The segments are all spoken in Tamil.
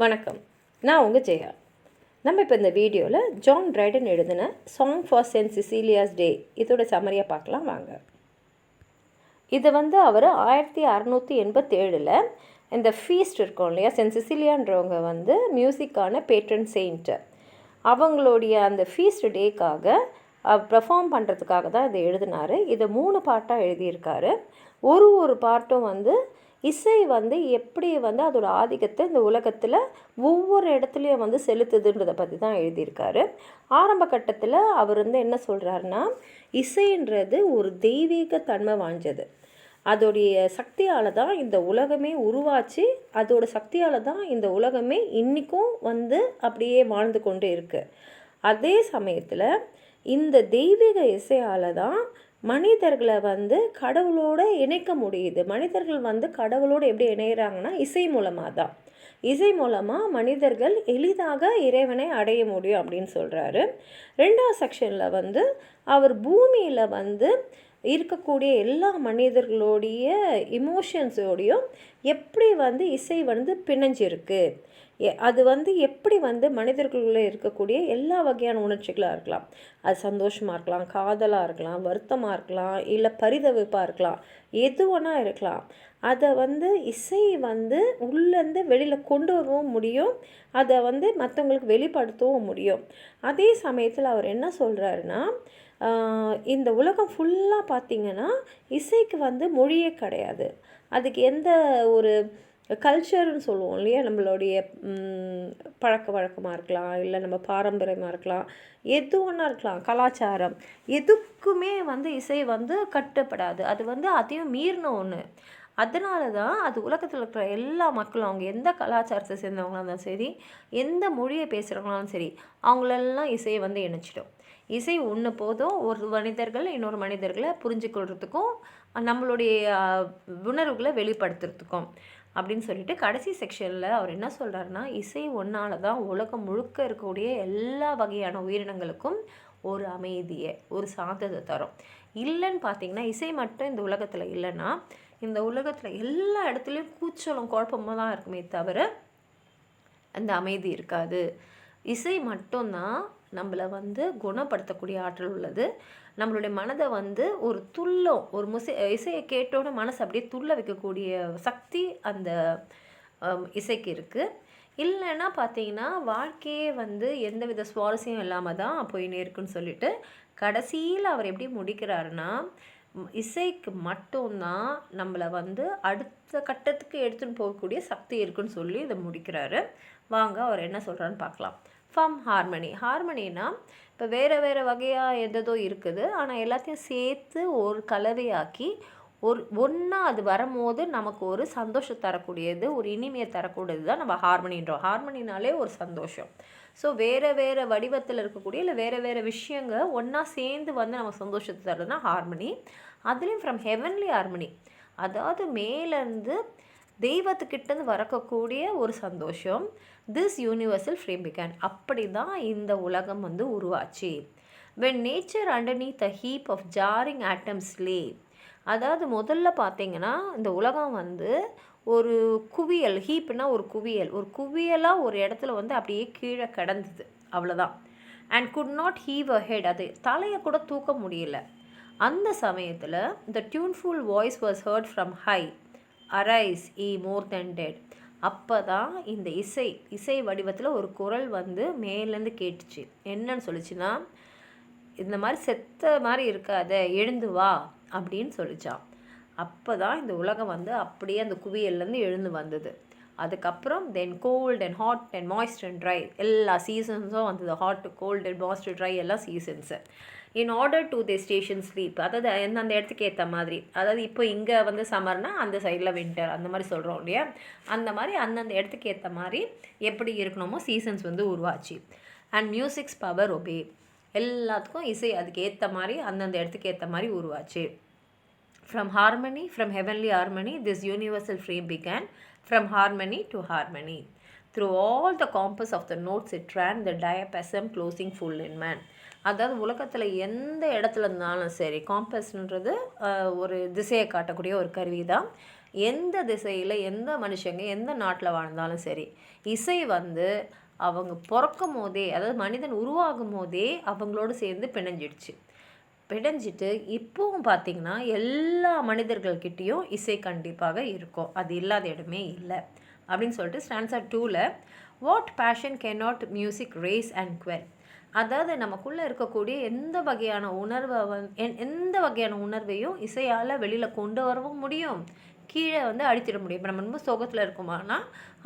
வணக்கம், நான் உங்கள் ஜெயா. நம்ம இப்போ இந்த வீடியோவில் ஜான் ட்ரைடன் எழுதின சாங் ஃபார் சென்ட் சிசிலியாஸ் டே இதோட சம்மரியாக பார்க்கலாம் வாங்க. இது அவர் 1687 இந்த ஃபீஸ்ட் இருக்கும் இல்லையா, சென்ட் சிசிலியான்றவங்க மியூசிக்கான பேட்ரன் செயின்ட்டு, அவங்களுடைய அந்த ஃபீஸ்ட் டேக்காக பெர்ஃபார்ம் பண்ணுறதுக்காக தான் இதை எழுதினார். இதை 3 பாட்டாக எழுதியிருக்காரு. ஒரு பாட்டும் இசை எப்படி அதோட ஆதிக்கத்தை இந்த உலகத்தில் ஒவ்வொரு இடத்துலையும் செலுத்துதுன்றதை பற்றி தான் எழுதியிருக்காரு. ஆரம்ப கட்டத்தில் அவர் என்ன சொல்கிறாருன்னா, இசைன்றது ஒரு தெய்வீக தன்மை வாய்ந்தது. அதோடைய சக்தியால் தான் இந்த உலகமே உருவாச்சு. அதோட சக்தியால் தான் இந்த உலகமே இன்றைக்கும் அப்படியே வாழ்ந்து கொண்டு இருக்குது. அதே சமயத்தில் இந்த தெய்வீக இசையால் தான் மனிதர்களை கடவுளோடு இணைக்க முடியுது. மனிதர்கள் கடவுளோடு எப்படி இணைகிறாங்கன்னா இசை மூலமாக தான். இசை மூலமாக மனிதர்கள் எளிதாக இறைவனை அடைய முடியும் அப்படின்னு சொல்கிறாரு. 2வது செக்ஷனில் அவர் பூமியில் இருக்கக்கூடிய எல்லா மனிதர்களுடைய இமோஷன்ஸோடையும் எப்படி இசை பிணைஞ்சிருக்கு, அது எப்படி மனிதர்களுக்குள்ளே இருக்கக்கூடிய எல்லா வகையான உணர்ச்சிகளாக இருக்கலாம். அது சந்தோஷமாக இருக்கலாம், காதலாக இருக்கலாம், வருத்தமாக இருக்கலாம், இல்லை பரிதவிப்பாக இருக்கலாம், எதுவானா இருக்கலாம். அதை இசை உள்ளேருந்து வெளியில் கொண்டு வரவும் முடியும், அதை மற்றவங்களுக்கு வெளிப்படுத்தவும் முடியும். அதே சமயத்தில் அவர் என்ன சொல்கிறாருன்னா, இந்த உலகம் ஃபுல்லாக பார்த்திங்கன்னா இசைக்கு மொழியே கிடையாது. அதுக்கு எந்த ஒரு கல்ச்சர்னு சொல்லுவோம் இல்லையா, நம்மளுடைய பழக்க வழக்கமாக இருக்கலாம், இல்லை நம்ம பாரம்பரியமாக இருக்கலாம், எது ஒன்றா இருக்கலாம், கலாச்சாரம், எதுக்குமே இசை கட்டுப்படாது. அது அதையும் மீறின ஒன்று. அதனால தான் அது உலகத்தில் இருக்கிற எல்லா மக்களும், அவங்க எந்த கலாச்சாரத்தை சேர்ந்தவங்களாக இருந்தாலும் சரி, எந்த மொழியை பேசுகிறவங்களாலும் சரி, அவங்களெல்லாம் இசையை இணைச்சிடும். இசை ஒன்று போதும் ஒரு மனிதர்கள் இன்னொரு மனிதர்களை புரிஞ்சுக்கொள்கிறதுக்கும் நம்மளுடைய உணர்வுகளை வெளிப்படுத்துறதுக்கும் அப்படின்னு சொல்லிட்டு கடைசி செக்ஷனில் அவர் என்ன சொல்கிறாருன்னா, இசை ஒன்றால் தான் உலகம் முழுக்க இருக்கக்கூடிய எல்லா வகையான உயிரினங்களுக்கும் ஒரு அமைதியை, ஒரு சாந்தத்தை தரும். இல்லைன்னு பார்த்தீங்கன்னா, இசை மட்டும் இந்த உலகத்தில் இல்லைன்னா இந்த உலகத்தில் எல்லா இடத்துலையும் கூச்சலும் குழப்பமாக தான் இருக்குமே தவிர அந்த அமைதி இருக்காது. இசை மட்டும்தான் நம்மளை குணப்படுத்தக்கூடிய ஆற்றல் உள்ளது. நம்மளுடைய மனதை ஒரு துள்ளம், ஒரு இசையை கேட்டோட மனசை அப்படியே துள்ள வைக்கக்கூடிய சக்தி அந்த இசைக்கு இருக்குது. இல்லைன்னா பார்த்தீங்கன்னா வாழ்க்கையே எந்தவித சுவாரஸ்யம் இல்லாமல் தான் போயின்னு இருக்குன்னு சொல்லிட்டு கடைசியில் அவர் எப்படி முடிக்கிறாருன்னா, இசைக்கு மட்டும்தான் நம்மளை அடுத்த கட்டத்துக்கு எடுத்துன்னு போகக்கூடிய சக்தி இருக்குன்னு சொல்லி இதை முடிக்கிறாரு. வாங்க அவர் என்ன சொல்கிறான்னு பார்க்கலாம். ஃப்ரம் ஹார்மனினா இப்போ வேறு வகையாக எதோ இருக்குது, ஆனால் எல்லாத்தையும் சேர்த்து ஒரு கலவையாக்கி ஒன்றா அது வரும்போது நமக்கு ஒரு சந்தோஷம் தரக்கூடியது, ஒரு இனிமையை தரக்கூடியது தான் நம்ம ஹார்மனின்றோம். ஹார்மனினாலே ஒரு சந்தோஷம். ஸோ வேறு வடிவத்தில் இருக்கக்கூடிய இல்லை வேறு விஷயங்கள் ஒன்றா சேர்ந்து நம்ம சந்தோஷத்தை தர்றது தான் ஹார்மனி. அதுலேயும் ஃப்ரம் ஹெவன்லி ஹார்மனி, அதாவது மேலேருந்து தெய்வத்துக்கிட்டேருந்து வரக்கூடிய ஒரு சந்தோஷம். திஸ் யூனிவர்சல் ஃப்ரேம் பிகான், அப்படி தான் இந்த உலகம் உருவாச்சு. When nature underneath the heap of jarring atoms lay, அதாவது முதல்ல பார்த்தீங்கன்னா இந்த உலகம் ஒரு குவியல், ஹீப்னா ஒரு குவியலாக ஒரு இடத்துல அப்படியே கீழே கிடந்தது, அவ்வளோதான். And could not heave a head, அது தலையை கூட தூக்க முடியல. அந்த சமயத்தில் the tuneful voice was heard from high, arise ye more than dead. அப்போ தான் இந்த இசை வடிவத்தில் ஒரு குரல் மேலேருந்து கேட்டுச்சு. என்னன்னு சொல்லிச்சுன்னா, இந்த மாதிரி செத்த மாதிரி இருக்காத, எழுந்து வா அப்படின்னு சொல்லிச்சான். அப்போ தான் இந்த உலகம் அப்படியே அந்த குவியல்லேருந்து எழுந்து வந்தது. அதுக்கப்புறம் then cold and hot and moist and dry, எல்லா சீசன்ஸும் வந்தது. Hot, cold and moist, dry எல்லாம் seasons. In order to the station sleep, அதாவது அந்த இடத்துக்கு ஏற்ற மாதிரி, அதாவது இப்போ இங்கே சம்மர்னா அந்த சைடில் வின்டர், அந்த மாதிரி சொல்கிறோம் இல்லையா, அந்த மாதிரி அந்தந்த இடத்துக்கு ஏற்ற மாதிரி எப்படி இருக்கணுமோ சீசன்ஸ் உருவாச்சு. அண்ட் மியூசிக்ஸ் பவர் ஒபே, எல்லாத்துக்கும் இசை அதுக்கு ஏற்ற மாதிரி அந்தந்த இடத்துக்கு ஏற்ற மாதிரி உருவாச்சு. From heavenly harmony this universal frame began, from harmony to harmony. Through all the compass of the notes it ran the diapason closing full in man. அதாவது உலகத்தில் எந்த இடத்துல இருந்தாலும் சரி, காம்பஸ்ன்றது ஒரு திசையை காட்டக்கூடிய ஒரு கருவி தான். எந்த திசையில் எந்த மனுஷங்க எந்த நாட்டில் வாழ்ந்தாலும் சரி, இசை வந்து அவங்க பிறக்கும் போதே, அதாவது மனிதன் உருவாகும் போதே அவங்களோடு சேர்ந்து பிணைஞ்சிட்டு இப்போவும் பார்த்திங்கன்னா எல்லா மனிதர்கள்கிட்டேயும் இசை கண்டிப்பாக இருக்கும். அது இல்லாத இடமே இல்லை அப்படின்னு சொல்லிட்டு ஸ்டான்ஸா 2ல் what passion cannot music raise and quell. அதாவது நமக்குள்ளே இருக்கக்கூடிய எந்த வகையான உணர்வையும் இசையால் வெளியில் கொண்டு வரவும் முடியும், கீழே வந்து அடித்திட முடியும். இப்போ நம்ம ரொம்ப சோகத்தில் இருக்குமானா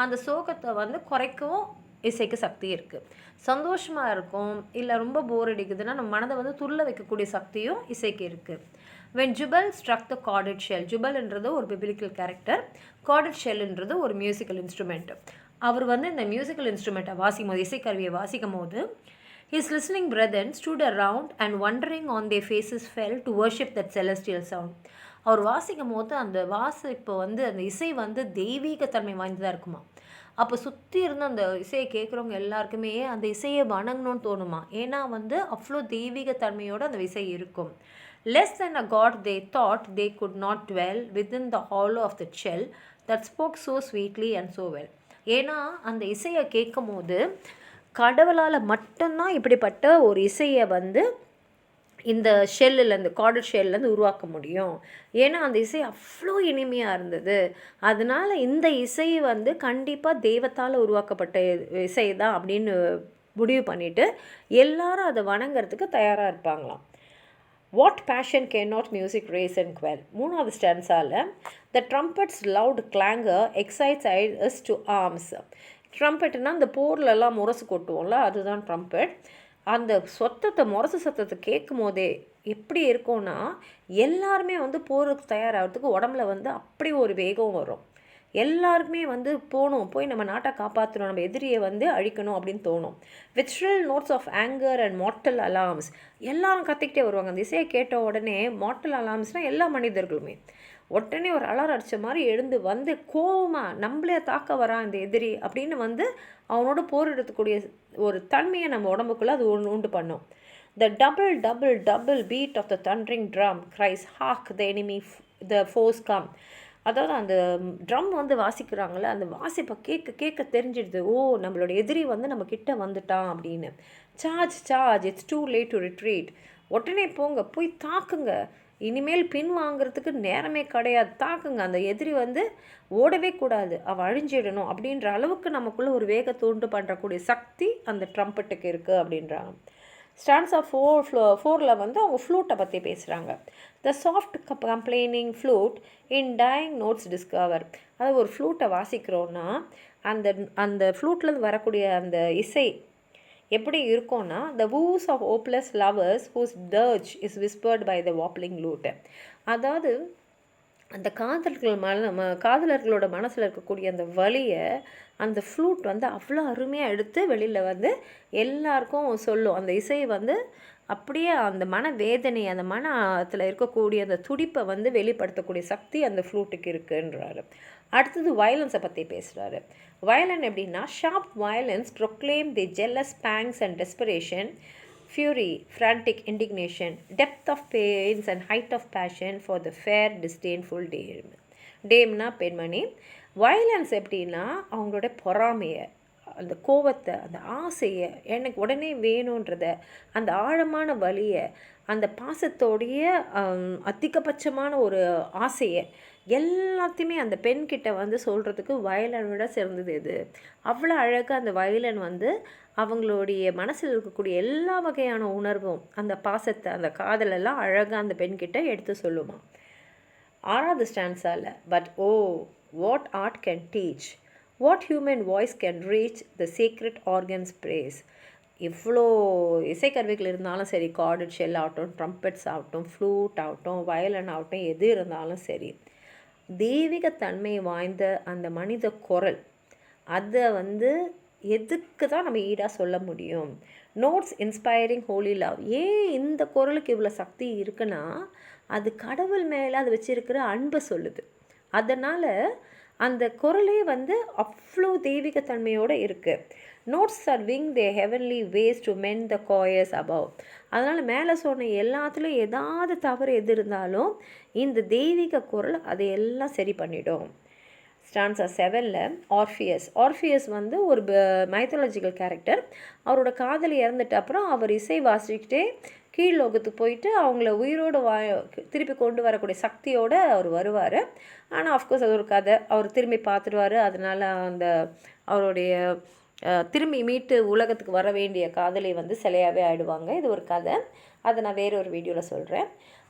அந்த சோகத்தை வந்து குறைக்கவும் இசைக்கு சக்தி இருக்குது. சந்தோஷமாக இருக்கும், இல்லை ரொம்ப போர் அடிக்குதுன்னா நம்ம மனதை வந்து துள்ள வைக்கக்கூடிய சக்தியும் இசைக்கு இருக்குது. When Jubal struck the corded shell, ஜுபல்ன்றது ஒரு பிபிலிக்கல் கேரக்டர், கார்டட் ஷெல்ன்றது ஒரு மியூசிக்கல் இன்ஸ்ட்ருமெண்ட். அவர் வந்து இந்த மியூசிக்கல் இன்ஸ்ட்ருமெண்ட்டை வாசிக்கும் போது, இசைக்கருவியை வாசிக்கும் போது, his listening brethren stood around and wondering on their faces fell to worship that celestial sound. அவர் வாசிக்கும் போது அந்த வாசிப்பு வந்து அந்த இசை வந்து தெய்வீகத்தன்மை வாய்ந்ததாக இருக்குமா. அப்போ சுற்றி இருந்து அந்த இசையை கேட்குறவங்க எல்லாருக்குமே அந்த இசையை வணங்கணும்னு தோணுமா. ஏன்னா வந்து அவ்வளோ தெய்வீகத்தன்மையோடு அந்த இசை இருக்கும். Less than a god they thought they could not dwell within the hollow of the shell that spoke so sweetly and so well. ஏன்னா அந்த இசையை கேட்கும் போது கடவுளால் மட்டும்தான் இப்படிப்பட்ட ஒரு இசையை வந்து இந்த ஷெல்லுலேருந்து, கார்டட் ஷெல்லேருந்து உருவாக்க முடியும். ஏன்னா அந்த இசை அவ்வளோ இனிமையாக இருந்தது. அதனால் இந்த இசை வந்து கண்டிப்பாக தெய்வத்தால் உருவாக்கப்பட்ட இசை தான் அப்படின்னு முடிவு பண்ணிவிட்டு எல்லாரும் அதை வணங்கிறதுக்கு தயாராக இருப்பாங்களாம். What passion cannot music raise and quell. 3வது ஸ்டான்ஸால் the trumpet's loud clangor excites us to arms. ட்ரம்பெட்னா இந்த போர்லெல்லாம் முரசு கொட்டுவோம்ல, அதுதான் ட்ரம்பெட். அந்த முரசு சத்தத்தை கேட்கும் போதே எப்படி இருக்கும்னா எல்லாருமே வந்து போருக்கு தயாராகிறதுக்கு உடம்புல வந்து அப்படி ஒரு வேகம் வரும். எல்லாருக்குமே வந்து போய் நம்ம நாட்டை காப்பாற்றணும், நம்ம எதிரியை வந்து அழிக்கணும் அப்படின்னு தோணும். With shrill notes of anger and mortal alarms, எல்லாரும் கத்திக்கிட்டே வருவாங்க. அந்த இசையை கேட்ட உடனே மார்டல் அலார்ம்ஸ்னால் எல்லா மனிதர்களுமே உடனே ஒரு அலாரம் அடித்த மாதிரி எழுந்து வந்து கோவமாக நம்மளே தாக்க வரான் இந்த எதிரி அப்படின்னு வந்து அவனோட போரிடக்கூடிய ஒரு தன்மையை நம்ம உடம்புக்குள்ளே அது உண்டு பண்ணும். The double beat of the thundering drum cries, hark the enemy, the foes come. அதாவது அந்த ட்ரம் வந்து வாசிக்கிறாங்களே, அந்த வாசிப்பை கேட்க தெரிஞ்சிடுது, ஓ நம்மளோட எதிரி வந்து நம்ம கிட்ட வந்துட்டான் அப்படின்னு. Charge it's too late to retreat. உடனே போய் தாக்குங்க, இனிமேல் பின் வாங்கிறதுக்கு நேரமே கிடையாது, தாக்குங்க, அந்த எதிரி வந்து ஓடவே கூடாது, அவள் அழிஞ்சிடணும் அப்படின்ற அளவுக்கு நமக்குள்ளே ஒரு வேகத்தை உண்டு பண்ணுறக்கூடிய சக்தி அந்த ட்ரம்பட்டுக்கு இருக்குது அப்படின்றாங்க. ஸ்டான்ஸா 4ல் வந்து அவங்க ஃப்ளூட்டை பற்றி பேசுகிறாங்க. The soft complaining flute in dying notes discover. அதாவது ஒரு ஃப்ளூட்டை வாசிக்கிறோன்னா அந்த ஃப்ளூட்லேருந்து வரக்கூடிய அந்த இசை எப்படி இருக்கும்னா, the woes of hopeless lovers whose dirge is whispered by the warbling lute. அதாவது அந்த காதலர்களோட மனசில் இருக்கக்கூடிய அந்த வலியை அந்த ஃப்ளூட் வந்து அவ்வளோ அருமையாக எடுத்து வெளியில் வந்து எல்லாருக்கும் சொல்லும். அந்த இசை வந்து அப்படியே அந்த மன வேதனை, அந்த மனத்தில் இருக்கக்கூடிய அந்த துடிப்பை வந்து வெளிப்படுத்தக்கூடிய சக்தி அந்த ஃப்ளூட்டுக்கு இருக்குன்றாரு. அடுத்தது வயலன்ஸை பற்றி பேசுகிறாரு. வயலன் எப்படின்னா, sharp violins proclaim the jealous pangs and desperation, fury, frantic indignation, depth of pains and height of passion for the fair disdainful dame. டேம்னா பெண்மணி. வயலன்ஸ் எப்படின்னா அவங்களோட பொறாமையை, அந்த கோவத்தை, அந்த ஆசையை, எனக்கு உடனே வேணுன்றத, அந்த ஆழமான வலியை, அந்த பாசத்தோடைய அதிகபட்சமான ஒரு ஆசையை எல்லாத்தையுமே அந்த பெண்கிட்ட வந்து சொல்கிறதுக்கு வயலன் விட சிறந்தது எது. அவ்வளோ அழகாக அந்த வயலன் வந்து அவங்களுடைய மனசில் இருக்கக்கூடிய எல்லா வகையான உணர்வும், அந்த பாசத்தை, அந்த காதலெல்லாம் அழகாக அந்த பெண்கிட்ட எடுத்து சொல்லுமா. 6வது ஸ்டான்ஸால், but oh what art can teach, what human voice can reach the secret organ's praise. இவ்வளோ இசைக்கருவிகள் இருந்தாலும் சரி, கார்டட் ஷெல் ஆகட்டும், ட்ரம்பெட்ஸ் ஆகட்டும், ஃப்ளூட் ஆகட்டும், வயலன் ஆகட்டும், எது இருந்தாலும் சரி, தெய்வீகத்தன்மை வாய்ந்த அந்த மனித குரல், அதை வந்து எதுக்கு தான் நம்ம ஈடாக சொல்ல முடியும். Notes inspiring holy love. ஏன் இந்த குரலுக்கு இவ்வளோ சக்தி இருக்குன்னா, அது கடவுள் மேலே அது வச்சுருக்கிற அன்பை சொல்லுது. அதனால் அந்த குரலே வந்து அவ்வளோ தெய்வீகத்தன்மையோடு இருக்குது. Notes are wing their heavenly ways to men the choirs above. அதனால் மேலே சொன்ன எல்லாத்துலேயும் ஏதாவது தவறு எது இருந்தாலும் இந்த தெய்வீக குரல் அதை எல்லாம் சரி பண்ணிடும். ஸ்டான்ஸா 7ல் ஆர்ஃபியஸ் வந்து ஒரு மைத்தாலஜிக்கல் கேரக்டர். அவரோட காதலி இறந்துட்ட அப்புறம் அவர் இசை வாசிக்கிட்டே கீழ்லோகத்துக்கு போயிட்டு அவங்கள உயிரோடு திருப்பி கொண்டு வரக்கூடிய சக்தியோடு அவர் வருவார். ஆனால் ஆஃப்கோர்ஸ் அது ஒரு கதை. அவர் திரும்பி பார்த்துடுவார். அதனால் அந்த அவருடைய திரும்பி மீட்டு உலகத்துக்கு வர வேண்டிய காதலி வந்து சிலையாகவே ஆகிடுவாங்க. இது ஒரு கதை. அதை நான் வேறு ஒரு வீடியோவில் சொல்கிறேன்.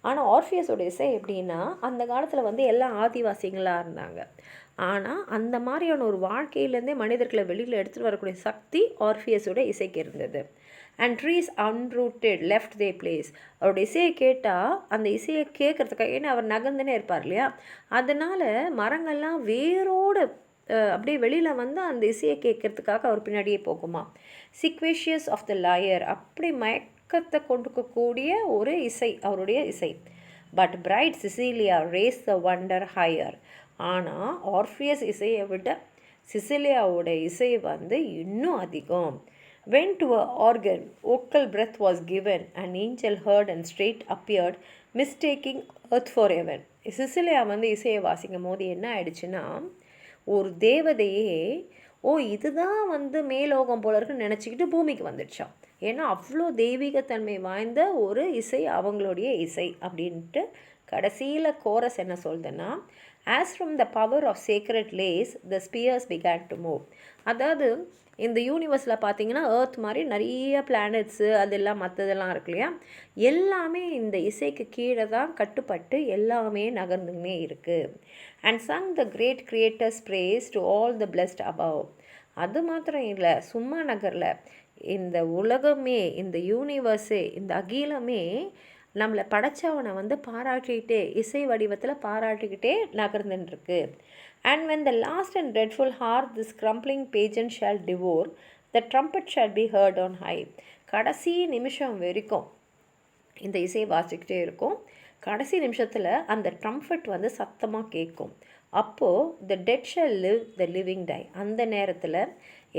ஆனால் ஆர்ஃபியஸோட இசை எப்படின்னா, அந்த காலத்தில் வந்து எல்லாம் ஆதிவாசிகளாக இருந்தாங்க. ஆனால் அந்த மாதிரியான ஒரு வாழ்க்கையிலேருந்தே மனிதர்களை வெளியில் எடுத்துகிட்டு வரக்கூடிய சக்தி ஆர்ஃபியஸோட இசைக்கு இருந்தது. And trees unrooted left their place. அவரோட இசையை கேட்டால் அந்த இசையை கேட்குறதுக்காக, ஏன்னா அவர் நகர்ந்துனே இருப்பார் இல்லையா, அதனால் மரங்கள்லாம் வேரோடு அப்படியே வெளியில் வந்து அந்த இசையை கேட்குறதுக்காக அவர் பின்னாடியே போகுமா. சிக்வேஷியஸ் ஆஃப் த லயர், அப்படி மயக்கத்தை கொண்டுக்கக்கூடிய ஒரு இசை அவருடைய இசை. But bright Cecilia raise the wonder higher. ஆனால் ஆர்ஃபியஸ் இசையை விட சிசிலியாவோட இசை வந்து இன்னும் அதிகம். When to a organ vocal breath was given, an angel heard and straight appeared, mistaking earth for heaven. Cecilia வந்து இசையை வாசிக்கும் போது என்ன ஆயிடுச்சுன்னா, ஒரு தேவதையே இதுதான் வந்து மேலோகம் போல இருக்குன்னு நினச்சிக்கிட்டு பூமிக்கு வந்துடுச்சான். ஏன்னா அவ்வளோ தெய்வீகத்தன்மை வாய்ந்த ஒரு இசை அவங்களுடைய இசை அப்படின்ட்டு. கடைசியில் கோரஸ் என்ன சொல்லுதுன்னா, as from the power of sacred lays the spheres began to move. அதாவது இந்த யூனிவர்ஸில் பார்த்தீங்கன்னா ஏர்த் மாதிரி நிறைய பிளானட்ஸு அதெல்லாம் மற்றதெல்லாம் இருக்கு இல்லையா, எல்லாமே இந்த இசைக்கு கீழே தான் கட்டுப்பட்டு எல்லாமே நகர்ந்துன்னே இருக்குது. And sung the great creator's praise to all the blessed above. அது மாத்திரம் இல்லை, சும்மா நகரில் இந்த உலகமே, இந்த யூனிவர்ஸே, இந்த அகிலமே நம்மளை படைச்சவனை வந்து பாராட்டிக்கிட்டே இசை வடிவத்தில் பாராட்டிக்கிட்டே நகர்ந்துட்டுருக்கு. And when the last and dreadful heart this crumpling pageant shall devour, the trumpet shall be heard on high. கடைசி நிமிஷம் வரைக்கும் இந்த இசை வாசிக்கிட்டே இருக்கும். கடைசி நிமிஷத்தில் அந்த ட்ரம்ஃபட் வந்து சத்தமாக கேட்கும். அப்போது the dead shall live, the living die. அந்த நேரத்தில்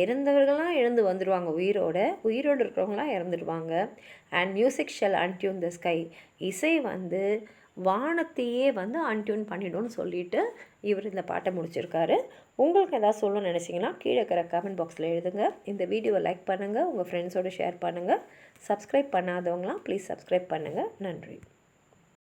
இறந்தவர்களாம் எழுந்து வந்துடுவாங்க, உயிரோடு இருக்கிறவங்களாம் இறந்துடுவாங்க. And music shall untune the sky. இசை வந்து வானத்தையே வந்து அன்டியூன் பண்ணிடும்னு சொல்லிட்டு இவர் இந்த பாட்டை முடிச்சிருக்காரு. உங்களுக்கு ஏதாவது சொல்லணும்னு நினச்சிங்கன்னா கீழே இருக்கிற கமெண்ட் பாக்ஸில் எழுதுங்க. இந்த வீடியோவை லைக் பண்ணுங்கள், உங்கள் ஃப்ரெண்ட்ஸோடு ஷேர் பண்ணுங்கள். சப்ஸ்கிரைப் பண்ணாதவங்களாம் ப்ளீஸ் சப்ஸ்கிரைப் பண்ணுங்கள். நன்றி.